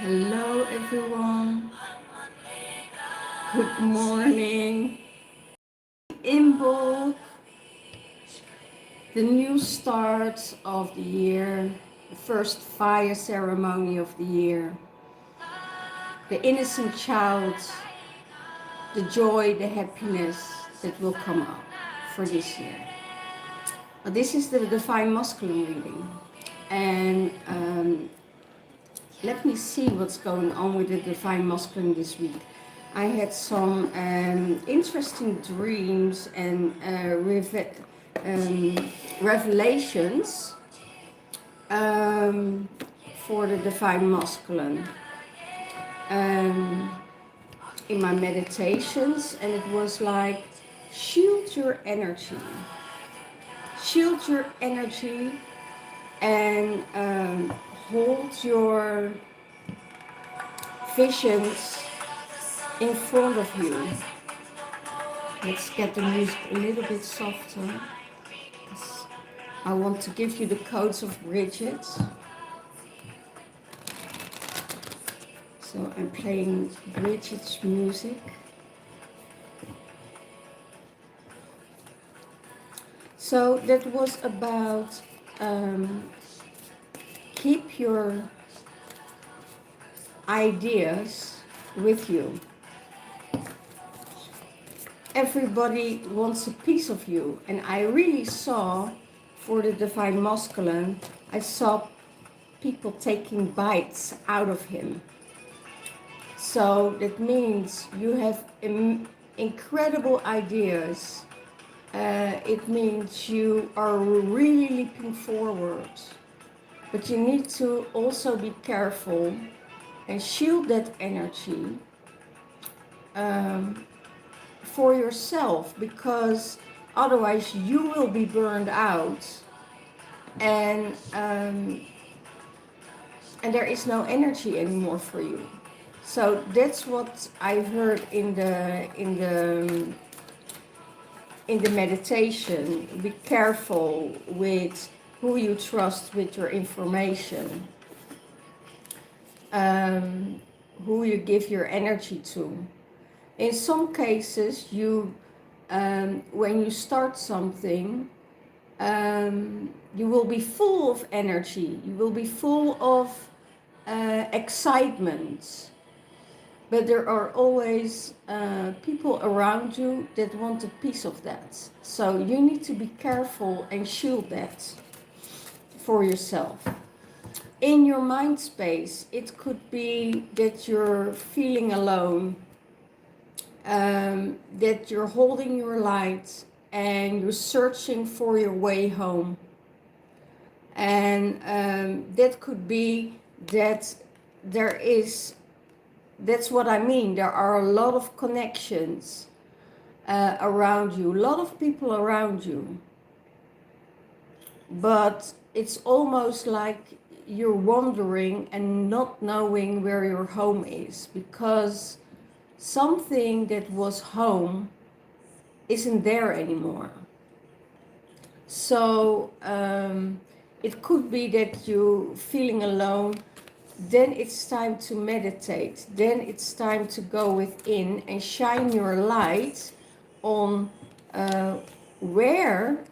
Hello everyone, good morning. In book, the new start of the year, the first fire ceremony of the year, the innocent child, the joy, the happiness that will come up for this year. This is the Divine Masculine reading, and let me see what's going on with the Divine Masculine this week. I had some interesting dreams and revelations for the Divine Masculine in my meditations, and it was like, shield your energy. Shield your energy and hold your visions in front of you. Let's get the music a little bit softer. I want to give you the codes of Bridget. So I'm playing Bridget's music. So that was about keep your ideas with you. Everybody wants a piece of you, and I really saw for the Divine Masculine, I saw people taking bites out of him. So that means you have incredible ideas. It means you are really leaping forward, but you need to also be careful and shield that energy for yourself, because otherwise you will be burned out, and there is no energy anymore for you. So that's what I heard in the meditation. Be careful with who you trust with your information, who you give your energy to. In some cases, when you start something, you will be full of energy, you will be full of excitement. But there are always people around you that want a piece of that. So you need to be careful and shield that for yourself. In your mind space, it could be that you're feeling alone, that you're holding your light and you're searching for your way home. And that could be that that's what I mean. There are a lot of connections around you, a lot of people around you. But it's almost like you're wandering and not knowing where your home is, because something that was home isn't there anymore. So it could be that you're feeling alone. Then it's time to meditate. Then it's time to go within and shine your light on where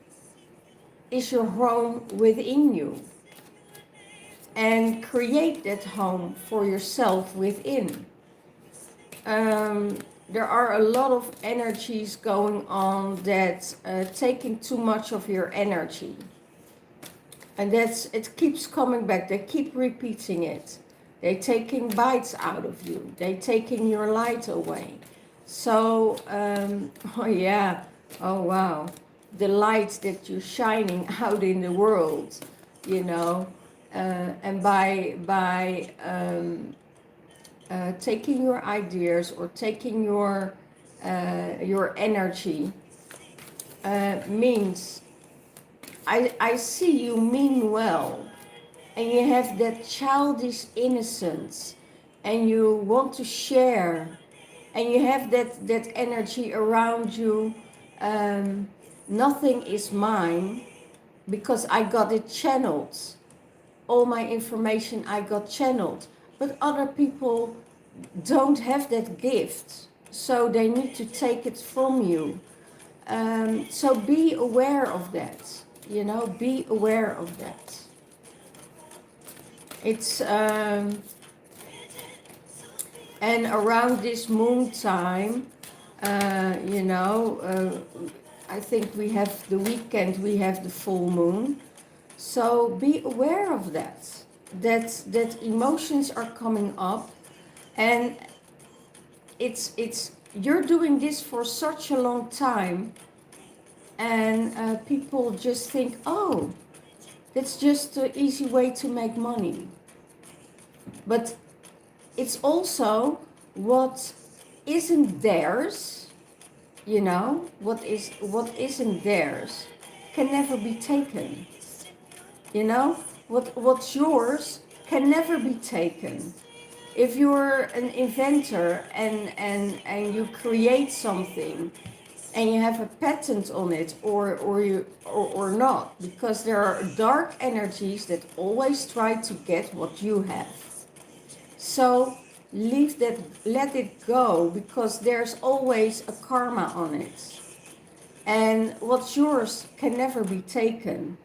is your home within you, and create that home for yourself within. There are a lot of energies going on that taking too much of your energy. And it keeps coming back. They keep repeating it. They're taking bites out of you. They're taking your light away. So, oh yeah, oh wow. The light that you're shining out in the world, you know, and by taking your ideas or taking your energy means I see you mean well, and you have that childish innocence, and you want to share, and you have that energy around you. Nothing is mine, because I got it channeled. All my information I got channeled. but other people don't have that gift, so they need to take it from you. So be aware of that, you know, be aware of that. It's, and around this moon time, you know, I think we have the weekend, we have the full moon. So be aware of that, that emotions are coming up, and it's you're doing this for such a long time, and people just think, oh, that's just an easy way to make money. But it's also what isn't theirs, you know, what isn't theirs can never be taken. You know, what's yours can never be taken. If you're an inventor and you create something and you have a patent on it, or not, because there are dark energies that always try to get what you have. So leave that, let it go, because there's always a karma on it, and what's yours can never be taken.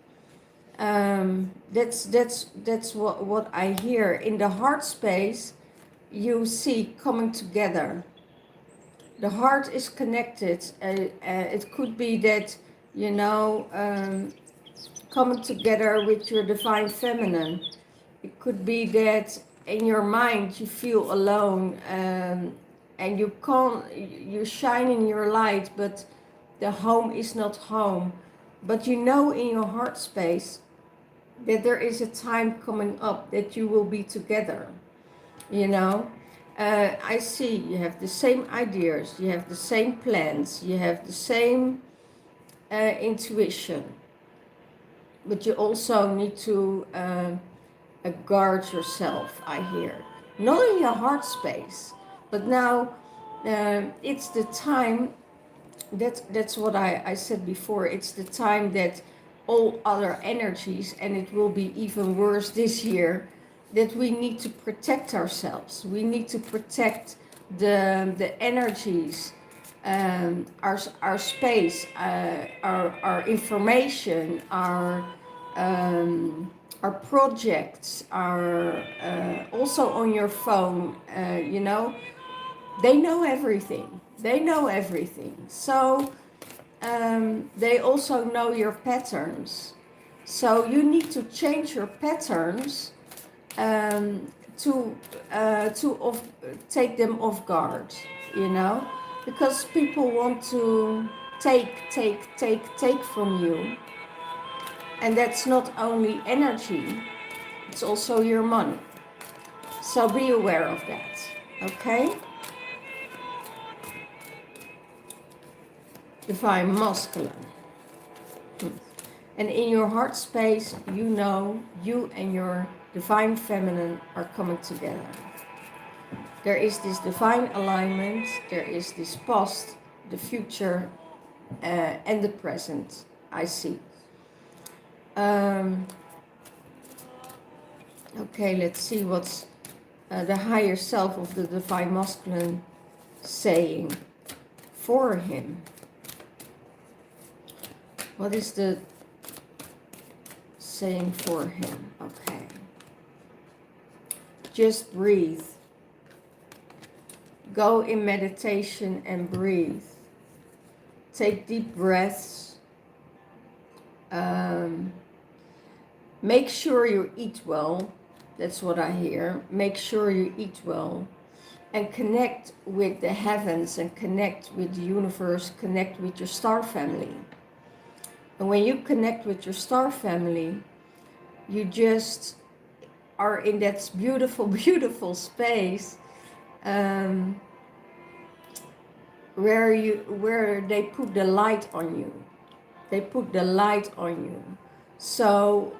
That's what I hear in the heart space. You see coming together. The heart is connected. It could be that, you know, coming together with your divine feminine. It could be that in your mind you feel alone, and you can't, you shine in your light, but the home is not home. But you know in your heart space that there is a time coming up that you will be together, you know. I see you have the same ideas, you have the same plans, you have the same intuition, but you also need to guard yourself, I hear. Not in your heart space, but now it's the time, that's what I said before, it's the time that all other energies, and it will be even worse this year, that we need to protect ourselves. We need to protect the energies, our space, our information, our projects, our also on your phone. You know, they know everything. They know everything. So they also know your patterns. So you need to change your patterns to take them off guard, you know, because people want to take from you, and that's not only energy, it's also your money. So be aware of that, okay? Divine masculine. And in your heart space, you know you and your divine feminine are coming together. There is this divine alignment, there is this past, the future, and the present, I see. Okay, let's see what's the higher self of the divine masculine saying for him. What is the saying for him? Okay. Just breathe. Go in meditation and breathe. Take deep breaths. Make sure you eat well. That's what I hear. Make sure you eat well. And connect with the heavens, and connect with the universe, connect with your star family. And when you connect with your star family, you just are in that beautiful, beautiful space where they put the light on you. They put the light on you. So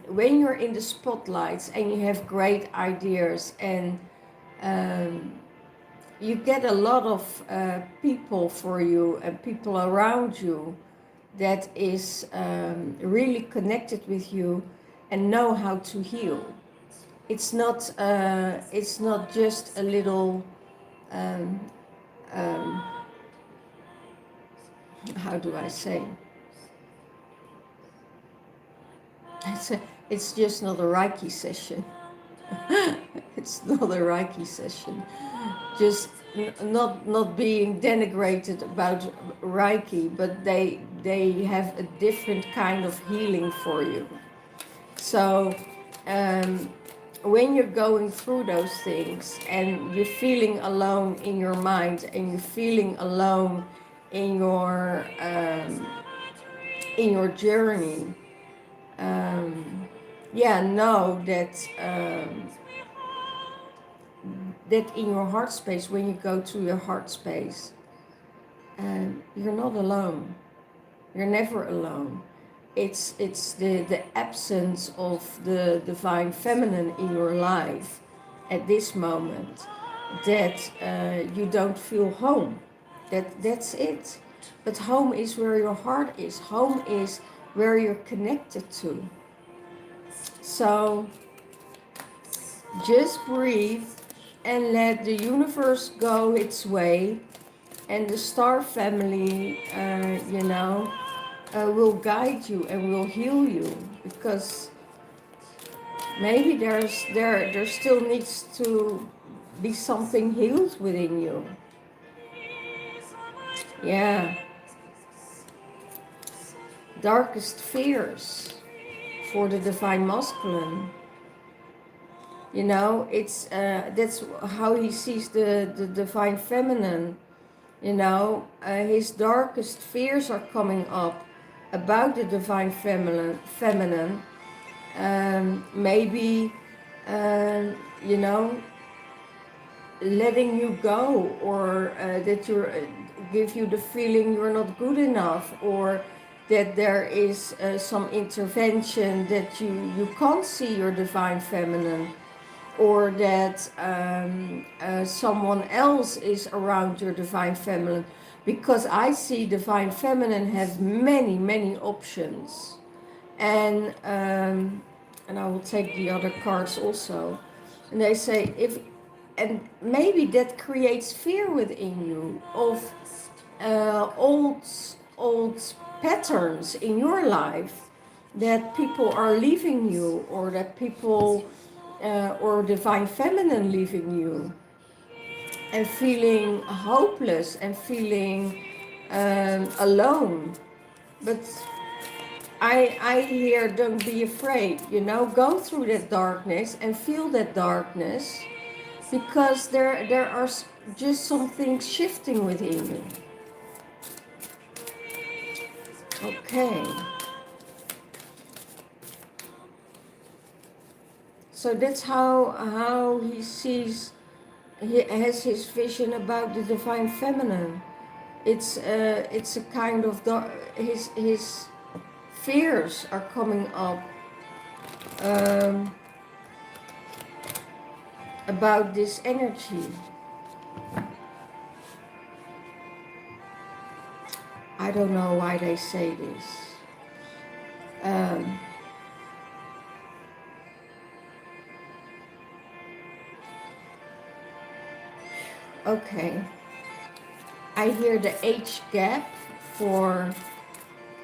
when you're in the spotlights and you have great ideas, and you get a lot of people for you and people around you that is really connected with you and know how to heal. it's not just a little um, um, how do I say, it's just not a Reiki session. It's not a Reiki session. Just not being denigrated about Reiki, but they have a different kind of healing for you. So when you're going through those things and you're feeling alone in your mind and you're feeling alone in your journey, yeah, know that that in your heart space, when you go to your heart space, you're not alone. You're never alone. It's the absence of the divine feminine in your life at this moment that you don't feel home. That's it. But home is where your heart is. Home is where you're connected to. So just breathe and let the universe go its way, and the star family, will guide you and will heal you, because maybe there still needs to be something healed within you. Yeah, darkest fears for the divine masculine. You know, it's that's how he sees the divine feminine. You know, his darkest fears are coming up about the divine feminine. Maybe, you know, letting you go, or that you're give you the feeling you're not good enough, or that there is some intervention that you can't see your divine feminine, or that someone else is around your divine feminine, because I see divine feminine has many options, and I will take the other cards also, and they say if, and maybe that creates fear within you of old patterns in your life, that people are leaving you, or that people or divine feminine leaving you, and feeling hopeless and feeling alone. But I hear, don't be afraid, you know, go through that darkness and feel that darkness, because there are just some things shifting within you. Okay. So that's how he sees, he has his vision about the divine feminine. It's a kind of his fears are coming up about this energy. I don't know why they say this. Okay. I hear the age gap for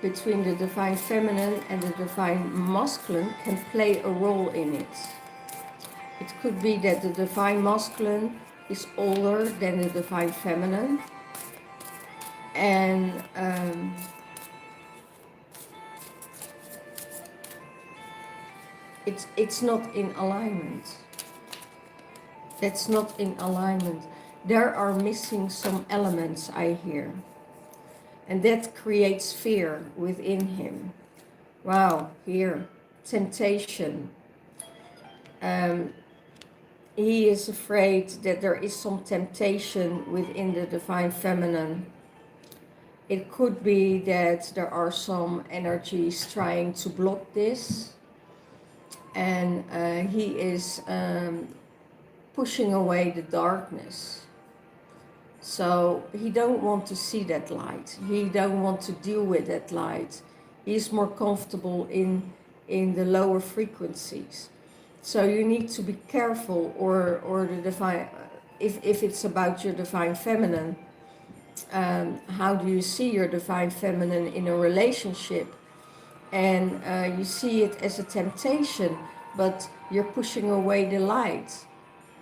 between the divine feminine and the divine masculine can play a role in it. It could be that the divine masculine is older than the divine feminine, and it's not in alignment. That's not in alignment. There are missing some elements, I hear. And that creates fear within him. Wow, here, temptation. He is afraid that there is some temptation within the divine feminine. It could be that there are some energies trying to block this. And he is pushing away the darkness. So he don't want to see that light. He don't want to deal with that light. He's more comfortable in the lower frequencies. So you need to be careful, or the divine, if it's about your divine feminine, how do you see your divine feminine in a relationship? And you see it as a temptation, but you're pushing away the light,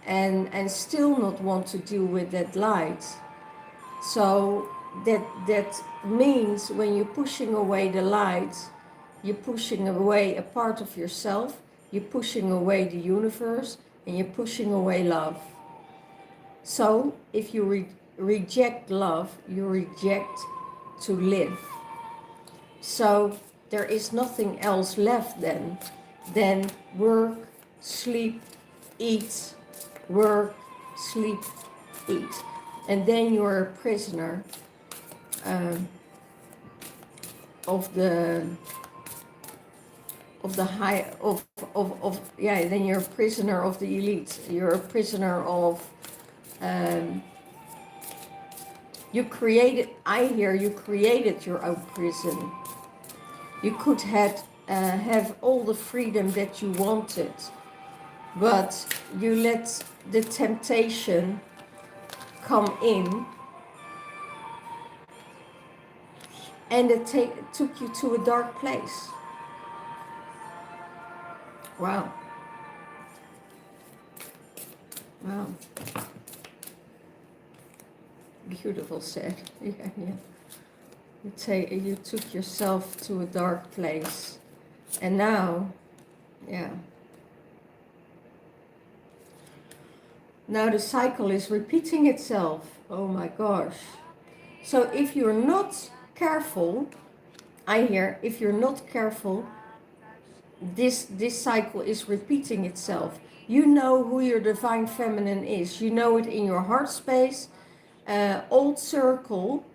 and still not want to deal with that light. So that means when you're pushing away the light, you're pushing away a part of yourself, you're pushing away the universe, and you're pushing away love. So if you reject love, you reject to live. So there is nothing else left then than work, sleep, eat, work, sleep, eat. And then you're a prisoner of the high yeah, then you're a prisoner of the elite. You're a prisoner of you created, I hear you created your own prison. You could have all the freedom that you wanted, but you let the temptation come in, and it took you to a dark place. Wow. Wow. Beautiful said. Yeah, yeah. You took yourself to a dark place. And now, yeah. Now the cycle is repeating itself. Oh my gosh. So if you're not careful, I hear, if you're not careful, this cycle is repeating itself. You know who your divine feminine is. You know it in your heart space. Old circle,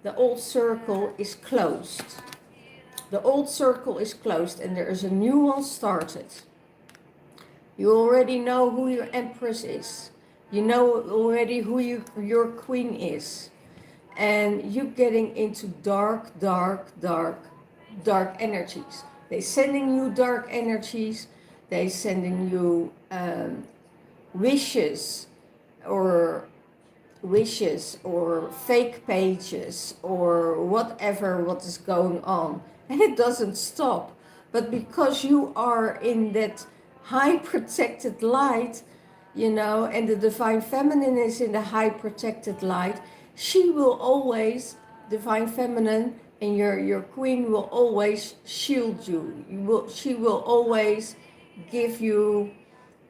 the old circle is closed. The old circle is closed and there is a new one started. You already know who your empress is. You know already who your queen is. And you're getting into dark energies. They're sending you dark energies. They're sending you wishes or fake pages or whatever what is going on, and it doesn't stop. But because you are in that high protected light, you know, and the divine feminine is in the high protected light, she will always, divine feminine and your queen will always shield you. She will always give you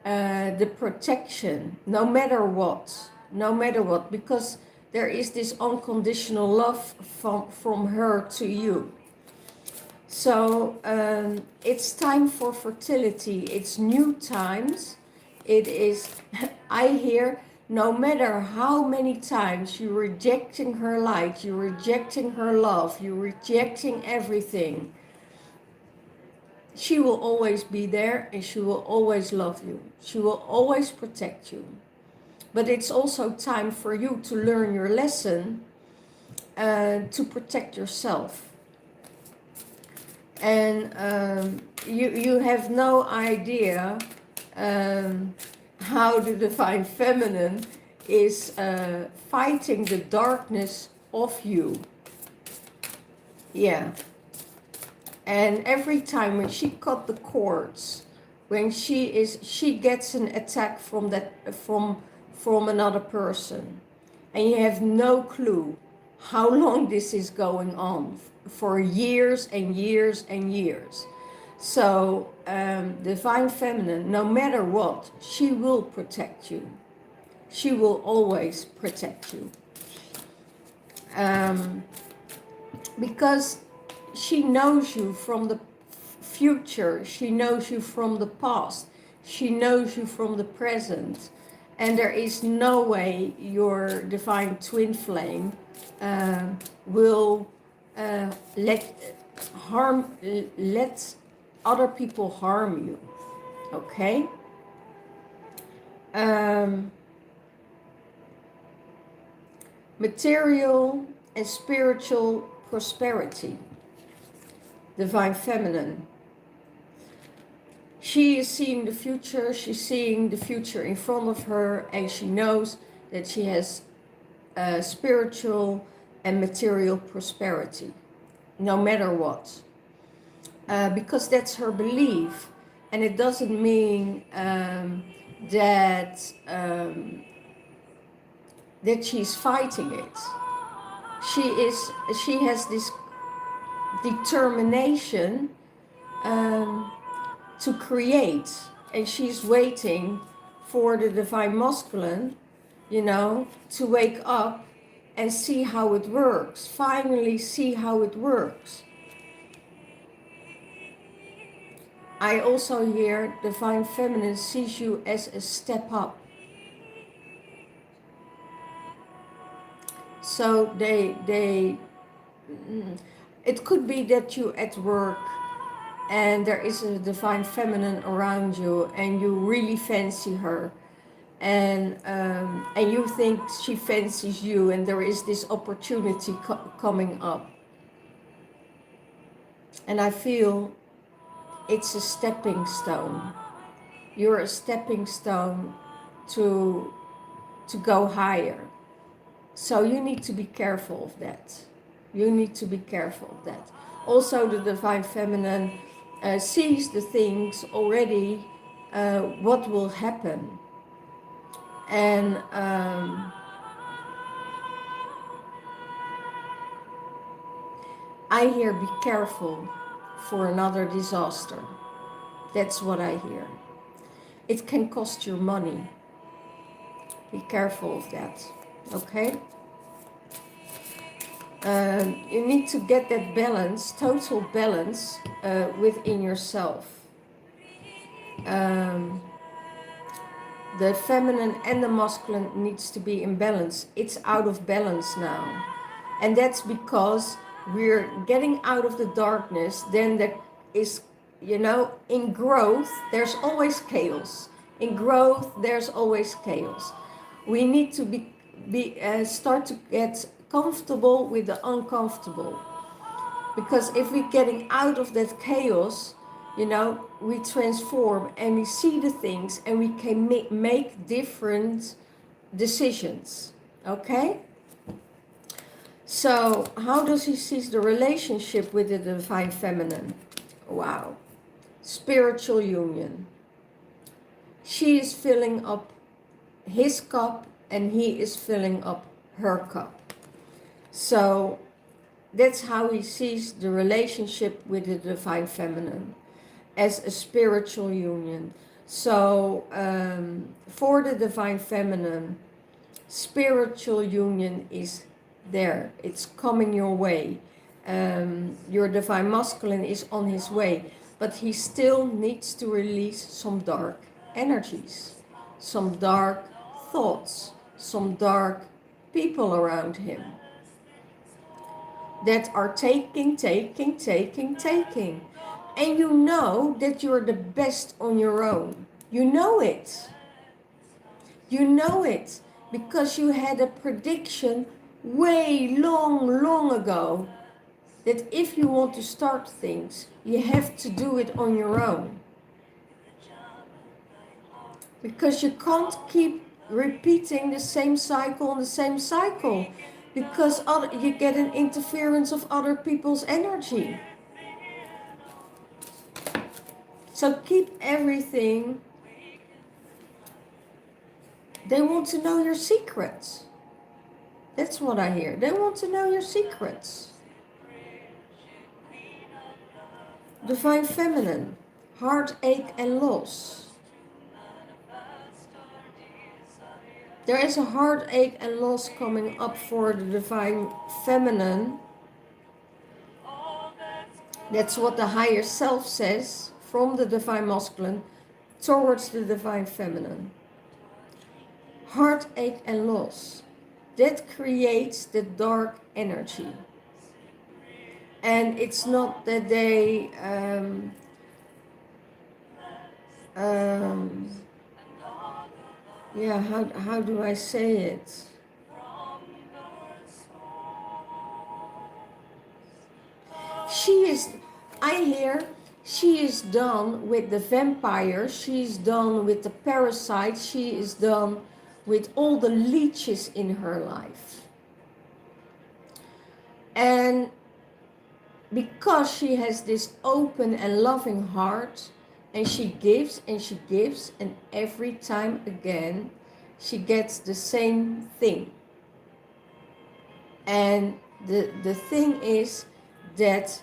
the protection, no matter what, because there is this unconditional love from her to you. So it's time for fertility. It's new times. It is, I hear, no matter how many times you're rejecting her light, you're rejecting her love, you're rejecting everything, she will always be there and she will always love you. She will always protect you. But it's also time for you to learn your lesson to protect yourself. And you have no idea how the divine feminine is fighting the darkness of you. Yeah. And every time when she cut the cords, when she gets an attack from another person, and you have no clue how long this is going on, for years and years and years. So divine feminine, no matter what, she will protect you. She will always protect you. Because she knows you from the future, she knows you from the past, she knows you from the present, and there is no way your divine twin flame will let other people harm you. Okay? Material and spiritual prosperity. Divine feminine. She is seeing the future, she's seeing the future in front of her, and she knows that she has spiritual and material prosperity, no matter what. Because that's her belief, and it doesn't mean that that she's fighting it. She has this determination to create, and she's waiting for the divine masculine, you know, to wake up and see how it works, finally see how it works. I also hear divine feminine sees you as a step up. So it could be that you at work and there is a divine feminine around you and you really fancy her, and you think she fancies you, and there is this opportunity coming up, and I feel it's a stepping stone. You're a stepping stone to go higher. So you need to be careful of that. You need to be careful of that. Also, the divine feminine sees the things already, what will happen. And I hear be careful for another disaster. That's what I hear. It can cost you money. Be careful of that, okay? You need to get that balance, total balance within yourself. The feminine and the masculine needs to be in balance. It's out of balance now. And that's because we're getting out of the darkness. Then there is, you know, in growth, there's always chaos. In growth, there's always chaos. We need to start to get comfortable with the uncomfortable. Because if we're getting out of that chaos, you know, we transform and we see the things and we can make different decisions, okay? So how does he see the relationship with the divine feminine? Wow. Spiritual union. She is filling up his cup and he is filling up her cup. So that's how he sees the relationship with the divine feminine, as a spiritual union. So for the divine feminine, spiritual union is there. It's coming your way. Your divine masculine is on his way, but he still needs to release some dark energies, some dark thoughts, some dark people around him that are taking. And you know that you're the best on your own. You know it. You know it because you had a prediction way long ago that if you want to start things, you have to do it on your own. Because you can't keep repeating the same cycle because you get an interference of other people's energy. So keep everything. They want to know your secrets. That's what I hear. They want to know your secrets. Divine feminine, heartache and loss. There is a heartache and loss coming up for the divine feminine. That's what the higher self says, from the divine masculine towards the divine feminine. Heartache and loss. That creates the dark energy. And it's not that they yeah, how do I say it? I hear She is done with the vampire, she is done with the parasite, she is done with all the leeches in her life. And because she has this open and loving heart, and she gives and she gives, and every time again she gets the same thing. And the thing is that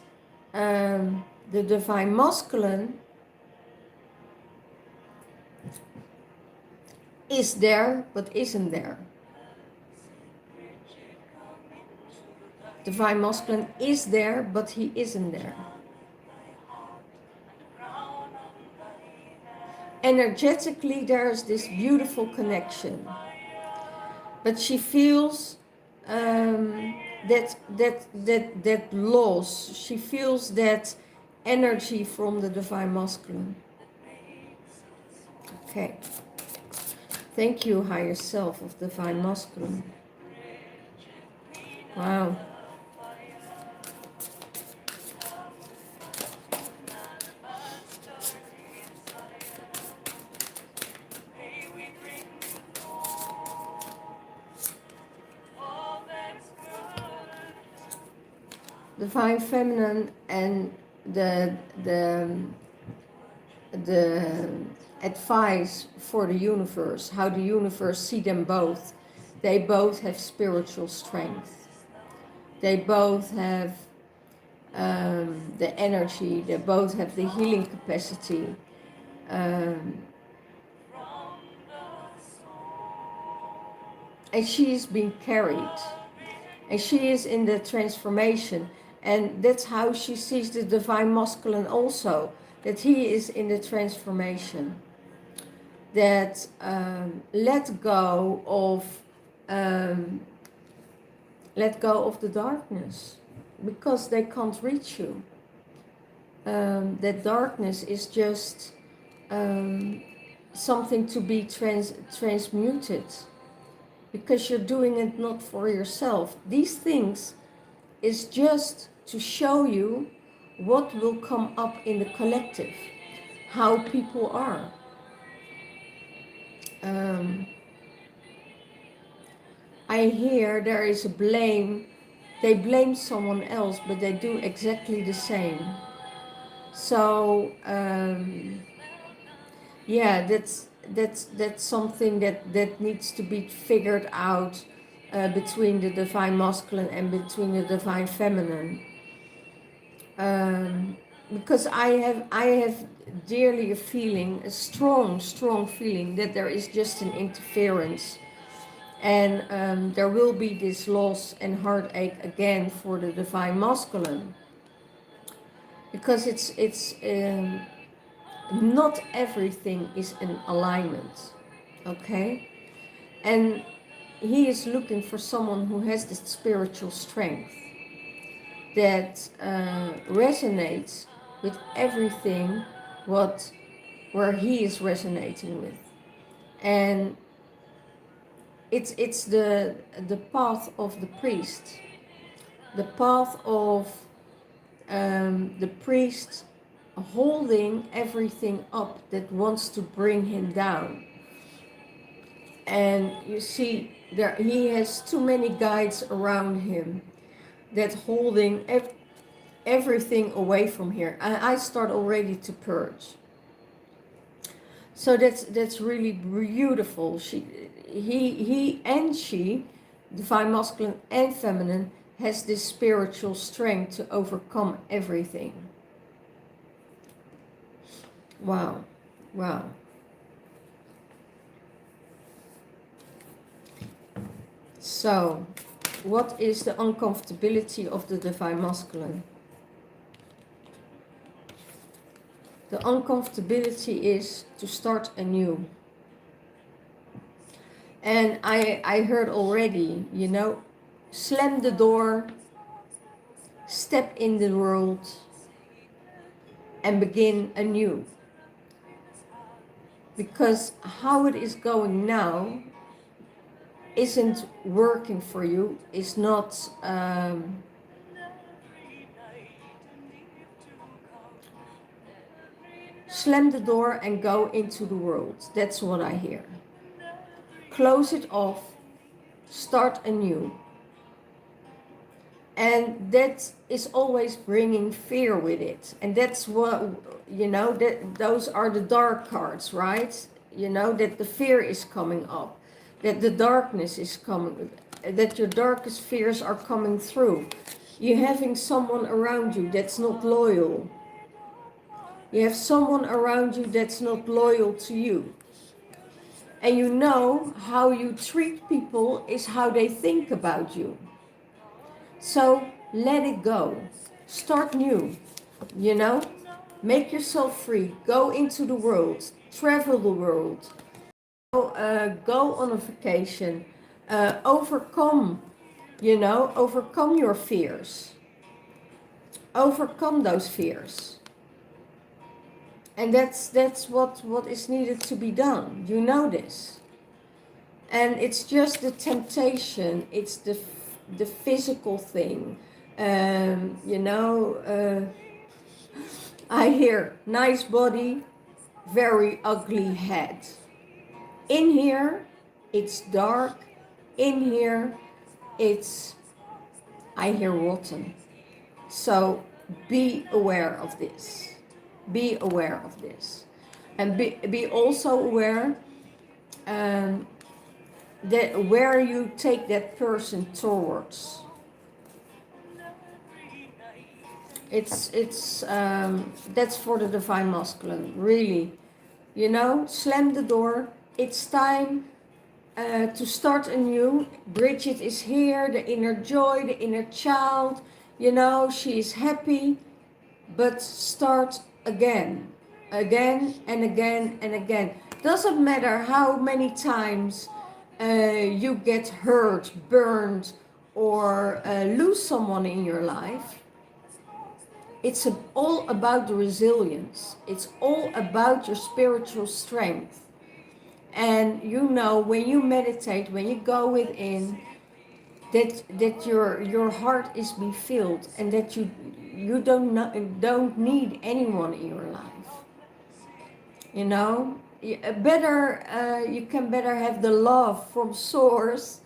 the divine masculine is there but isn't there. Divine masculine is there but he isn't there. Energetically there's this beautiful connection, but she feels that loss. She feels that energy from the divine masculine. Okay. Thank you, higher self of divine masculine. Wow. Divine feminine and the advice for the universe, how the universe see them both. They both have spiritual strength. They both have the energy. They both have the healing capacity. And she is being carried. And she is in the transformation. And that's how she sees the divine masculine also. That he is in the transformation. That let go of the darkness, because they can't reach you. That darkness is just something to be transmuted, because you're doing it not for yourself. These things is just to show you what will come up in the collective, how people are. I hear there is a blame. They blame someone else, but they do exactly the same. So yeah, that's something that needs to be figured out between the divine masculine and between the divine feminine. Because I have dearly a feeling, a strong feeling, that there is just an interference, and there will be this loss and heartache again for the divine masculine, because it's not everything is in alignment, okay? And he is looking for someone who has this spiritual strength that resonates with everything where he is resonating with. And it's the path of the priest, the path of the priest holding everything up that wants to bring him down. And you see, there he has too many guides around him that holding everything away from here. I start already to purge. So that's really beautiful. He and she, divine masculine and feminine, has this spiritual strength to overcome everything. Wow, wow. So, what is the uncomfortability of the divine masculine? The uncomfortability is to start anew. And I heard already, you know, slam the door, step in the world, and begin anew. Because how it is going now isn't working for you, is not Slam the door and go into the world. That's what I hear. Close it off. Start anew. And that is always bringing fear with it. And that's what, you know, that those are the dark cards, right? You know, that the fear is coming up, that the darkness is coming, that your darkest fears are coming through. You're having someone around you that's not loyal. You have someone around you that's not loyal to you. And you know how you treat people is how they think about you. So let it go. Start new, you know? Make yourself free. Go into the world. Travel the world. Go on a vacation. Overcome, you know, overcome your fears. Overcome those fears. And that's what is needed to be done. You know this. And it's just the temptation. It's the physical thing. You know, I hear nice body, very ugly head. In here, it's dark. In here, I hear rotten. So be aware of this. Be aware of this. And be also aware that where you take that person towards. That's for the divine masculine, really. You know, slam the door. It's time to start anew. Bridget is here, the inner joy, the inner child. You know, she is happy, but start again, again and again and again. Doesn't matter how many times you get hurt, burned, or lose someone in your life. It's all about the resilience. It's all about your spiritual strength. And you know, when you meditate, when you go within, that your heart is be filled, and that you don't need anyone in your life. You know, you can better have the love from source,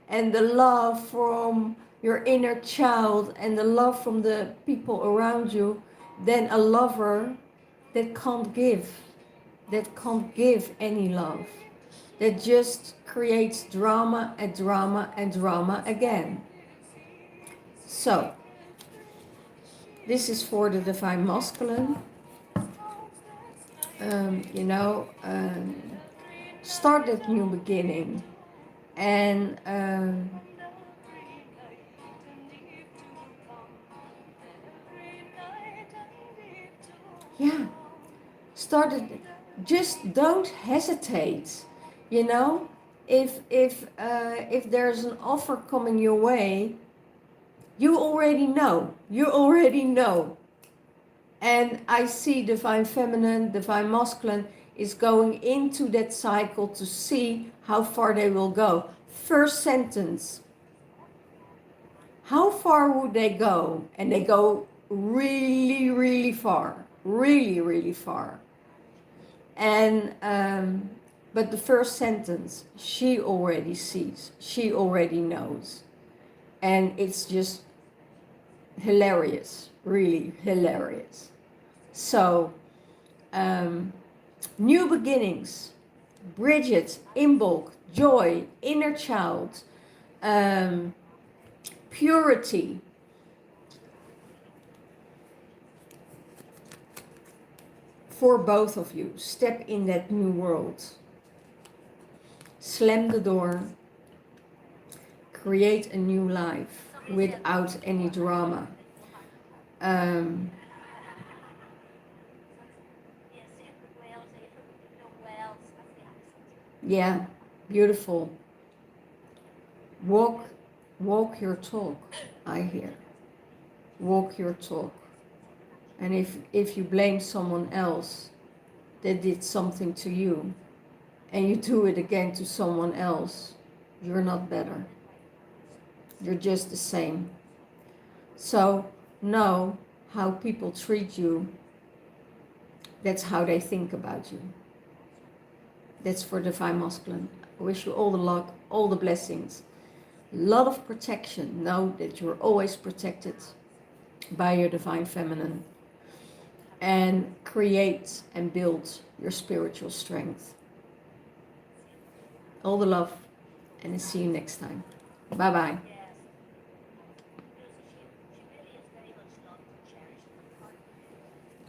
and the love from your inner child, and the love from the people around you, than a lover that can't give any love, that just creates drama and drama and drama again. So this is for the divine masculine. You know, start that new beginning, and yeah, start it. Just don't hesitate. You know, if there's an offer coming your way, you already know. You already know. And I see divine feminine, divine masculine is going into that cycle to see how far they will go. First sentence. How far would they go? And they go really, really far. Really, really far. And but the first sentence, she already sees. She already knows. And it's just hilarious. Really hilarious. So, new beginnings, Bridget, Imbolc, joy, inner child, purity, for both of you. Step in that new world. Slam the door, create a new life without any drama. Yeah, beautiful. Walk your talk, I hear. Walk your talk. And if you blame someone else that did something to you, and you do it again to someone else, you're not better. You're just the same. So know how people treat you That's how they think about you. That's for Divine Masculine. I wish you all the luck, all the blessings, a lot of protection. Know that you're always protected by your Divine Feminine, and create and build your spiritual strength. All the love, and I'll see you next time. Bye bye.